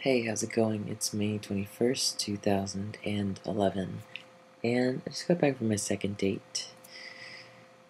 Hey, how's it going? It's May 21st, 2011, and I just got back from my second date.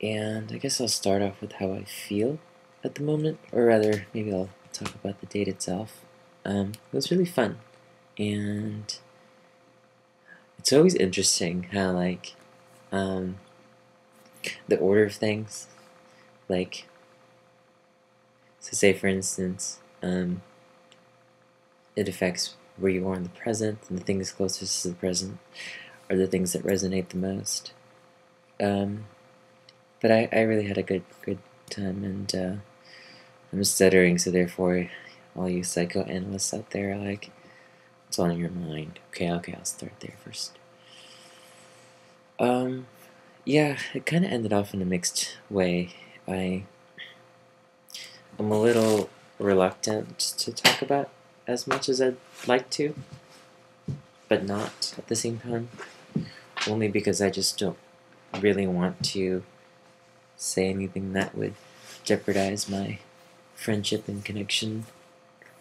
And I guess I'll start off with how I feel at the moment, or rather, maybe I'll talk about the date itself. It was really fun, and it's always interesting how, um, the order of things, like, so say for instance, it affects where you are in the present, and the things closest to the present are the things that resonate the most. Um, but I really had a good time, and I'm stuttering, so therefore, all you psychoanalysts out there are like, what's on your mind? Okay, I'll start there first. Yeah, it kind of ended off in a mixed way. I'm a little reluctant to talk about as much as I'd like to, but not at the same time, only because I just don't really want to say anything that would jeopardize my friendship and connection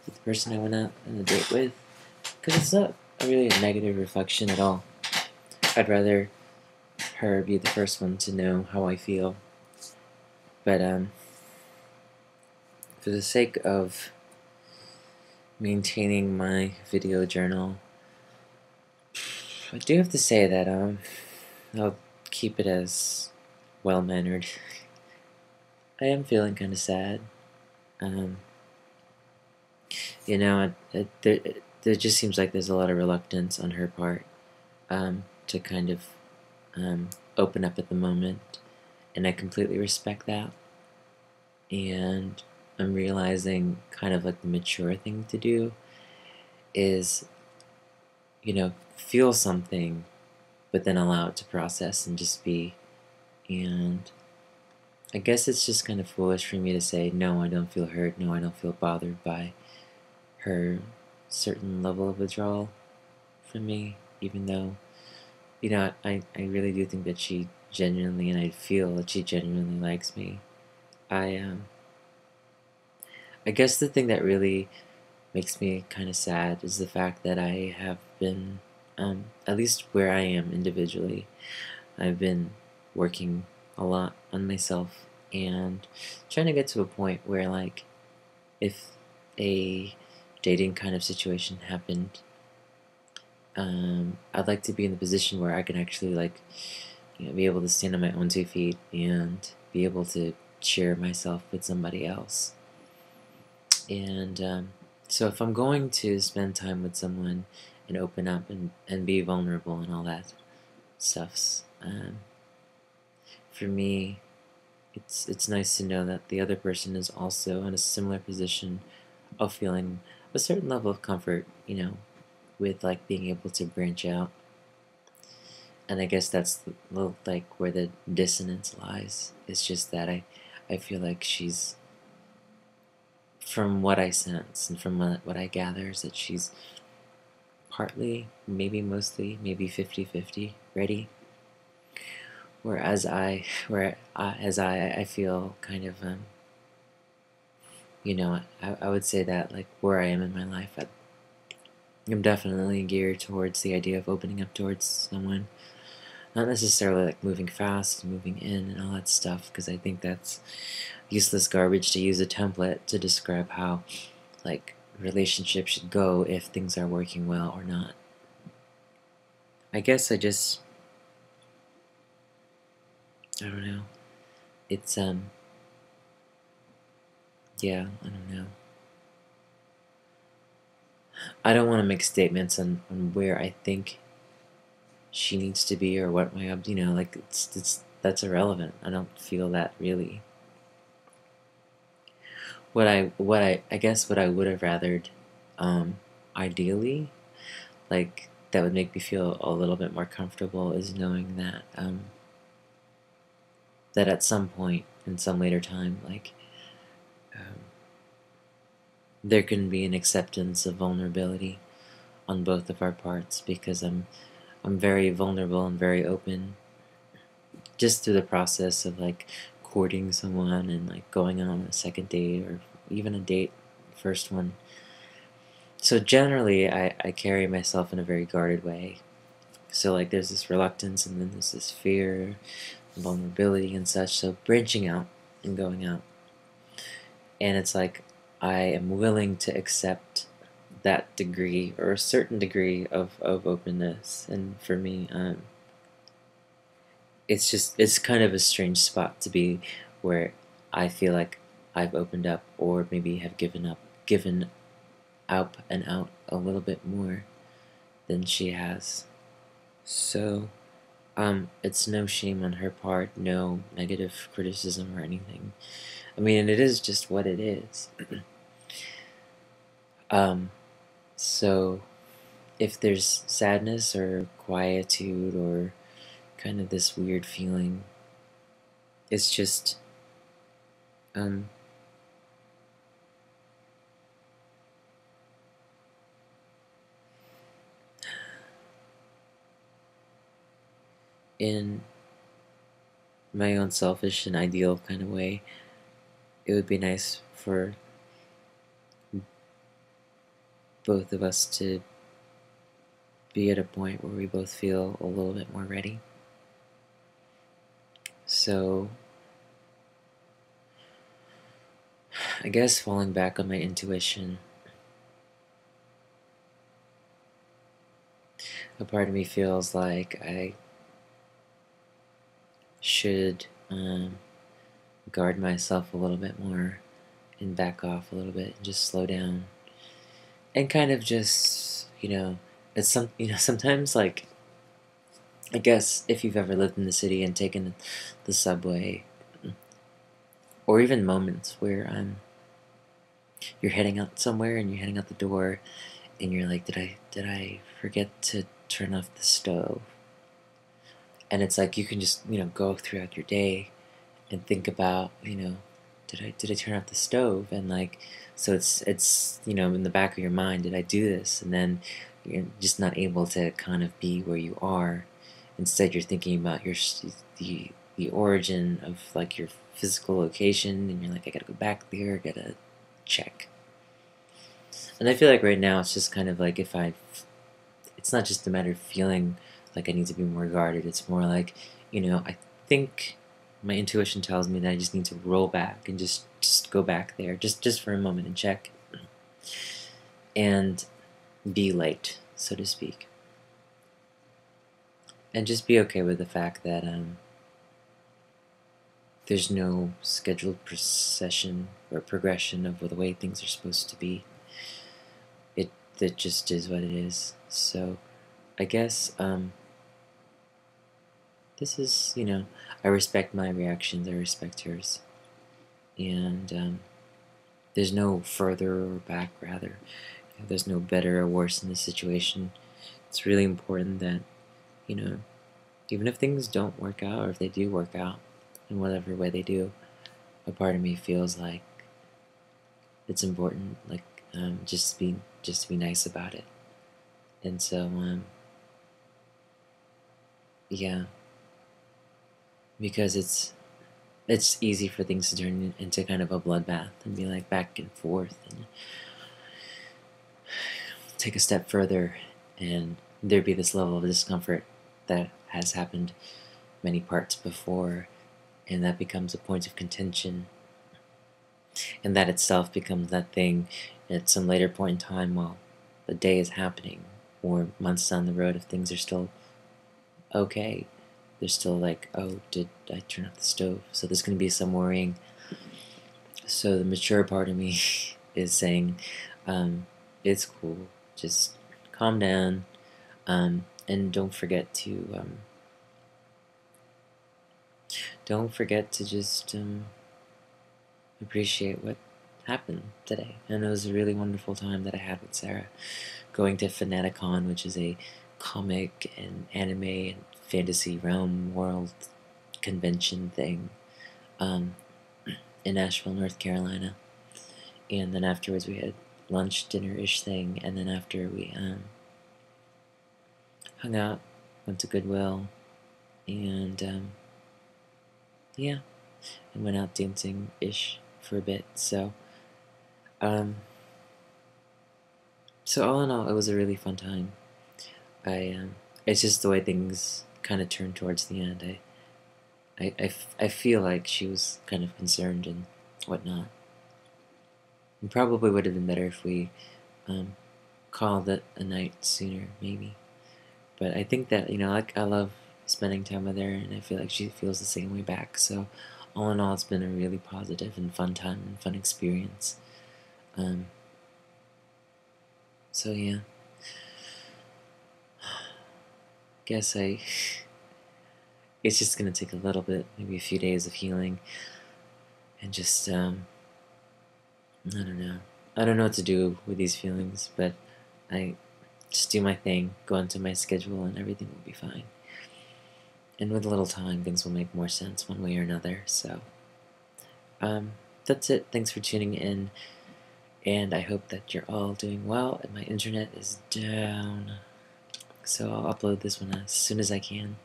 with the person I went out on a date with, because it's not really a negative reflection at all. I'd rather her be the first one to know how I feel, but for the sake of maintaining my video journal, I do have to say that I'll keep it as well-mannered. I am feeling kind of sad. Um, there just seems like there's a lot of reluctance on her part to kind of open up at the moment, and I completely respect that. And I'm realizing kind of like the mature thing to do is, feel something, but then allow it to process and just be. And I guess it's just kind of foolish for me to say, no, I don't feel hurt, no, I don't feel bothered by her certain level of withdrawal from me, even though, I really do think that she genuinely, and I feel that she genuinely likes me. I guess the thing that really makes me kind of sad is the fact that I have been, at least where I am individually, I've been working a lot on myself and trying to get to a point where, like, if a dating kind of situation happened, I'd like to be in the position where I can actually, like, be able to stand on my own 2 feet and be able to share myself with somebody else. And so if I'm going to spend time with someone and open up and be vulnerable and all that stuffs, for me, it's nice to know that the other person is also in a similar position of feeling a certain level of comfort, with like being able to branch out. And I guess that's like where the dissonance lies. It's just that I feel like she's, from what I sense and from what I gather, is that she's partly, maybe mostly, maybe 50-50 ready. Whereas I feel kind of, I would say that, like, where I am in my life, I'm definitely geared towards the idea of opening up towards someone. Not necessarily like moving fast and moving in and all that stuff, because I think that's useless garbage to use a template to describe how, like, relationships should go if things are working well or not. I guess I don't know. It's, yeah, I don't know. I don't want to make statements on where I think she needs to be or what my, like, that's irrelevant. I don't feel that really. I guess what I would have rathered, ideally, like, that would make me feel a little bit more comfortable, is knowing that, that at some point in some later time, like, um, there can be an acceptance of vulnerability on both of our parts, because I'm very vulnerable and very open just through the process of, like, courting someone and, like, going on a second date or even a date, first one. So generally, I carry myself in a very guarded way. So like there's this reluctance, and then there's this fear, vulnerability, and such. So branching out and going out, and it's like I am willing to accept that degree or a certain degree of openness. And for me, it's kind of a strange spot to be, where I feel like I've opened up, or maybe have given up and out a little bit more than she has. So it's no shame on her part, no negative criticism or anything. I mean, and it is just what it is. um so if there's sadness or quietude or kind of this weird feeling, it's just um in my own selfish and ideal kind of way, it would be nice for both of us to be at a point where we both feel a little bit more ready. So I guess falling back on my intuition, a part of me feels like I should guard myself a little bit more and back off a little bit and just slow down and kind of just, it's sometimes, like, I guess if you've ever lived in the city and taken the subway, or even moments where you're heading out somewhere and you're heading out the door and you're like, did I forget to turn off the stove? And it's like you can just, go throughout your day and think about, did I turn off the stove? And like, so it's in the back of your mind, did I do this? And then you're just not able to kind of be where you are. Instead, you're thinking about the origin of like your physical location, and you're like, I gotta go back there, I gotta check. And I feel like right now it's just kind of like, it's not just a matter of feeling like I need to be more guarded. It's more like, I think my intuition tells me that I just need to roll back and just go back there, just for a moment and check, and be late, so to speak, and just be okay with the fact that there's no scheduled procession or progression of the way things are supposed to be. That just is what it is. So I guess this is, I respect my reactions, I respect hers, and there's no further or back, rather. There's no better or worse in this situation. It's really important that, even if things don't work out, or if they do work out in whatever way they do, a part of me feels like it's important, like, just to be nice about it. And so yeah, because it's easy for things to turn into kind of a bloodbath and be like back and forth and take a step further, and there be this level of discomfort that has happened many parts before, and that becomes a point of contention, and that itself becomes that thing at some later point in time while the day is happening, or months down the road, if things are still okay. They're still like, oh, did I turn off the stove? So there's going to be some worrying. So the mature part of me is saying, it's cool, just calm down, and don't forget to just appreciate what happened today. And it was a really wonderful time that I had with Sarah, going to Fanaticon, which is a comic and anime and fantasy realm world convention thing, in Nashville, North Carolina. And then afterwards we had lunch, dinner-ish thing, and then after we hung out, went to Goodwill, and yeah, and went out dancing-ish for a bit. So So all in all, it was a really fun time. It's just the way things kind of turned towards the end. I feel like she was kind of concerned and whatnot. It probably would have been better if we um, called it a night sooner, maybe. But I think that, like, I love spending time with her, and I feel like she feels the same way back. So all in all, it's been a really positive and fun time and fun experience. Um, so yeah, guess it's just gonna take a little bit, maybe a few days of healing, and just I don't know. I don't know what to do with these feelings, but I just do my thing, go into my schedule, and everything will be fine. And with a little time, things will make more sense one way or another. So, um, that's it. Thanks for tuning in, and I hope that you're all doing well. And my internet is down, so I'll upload this one as soon as I can.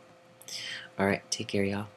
Alright, take care, y'all.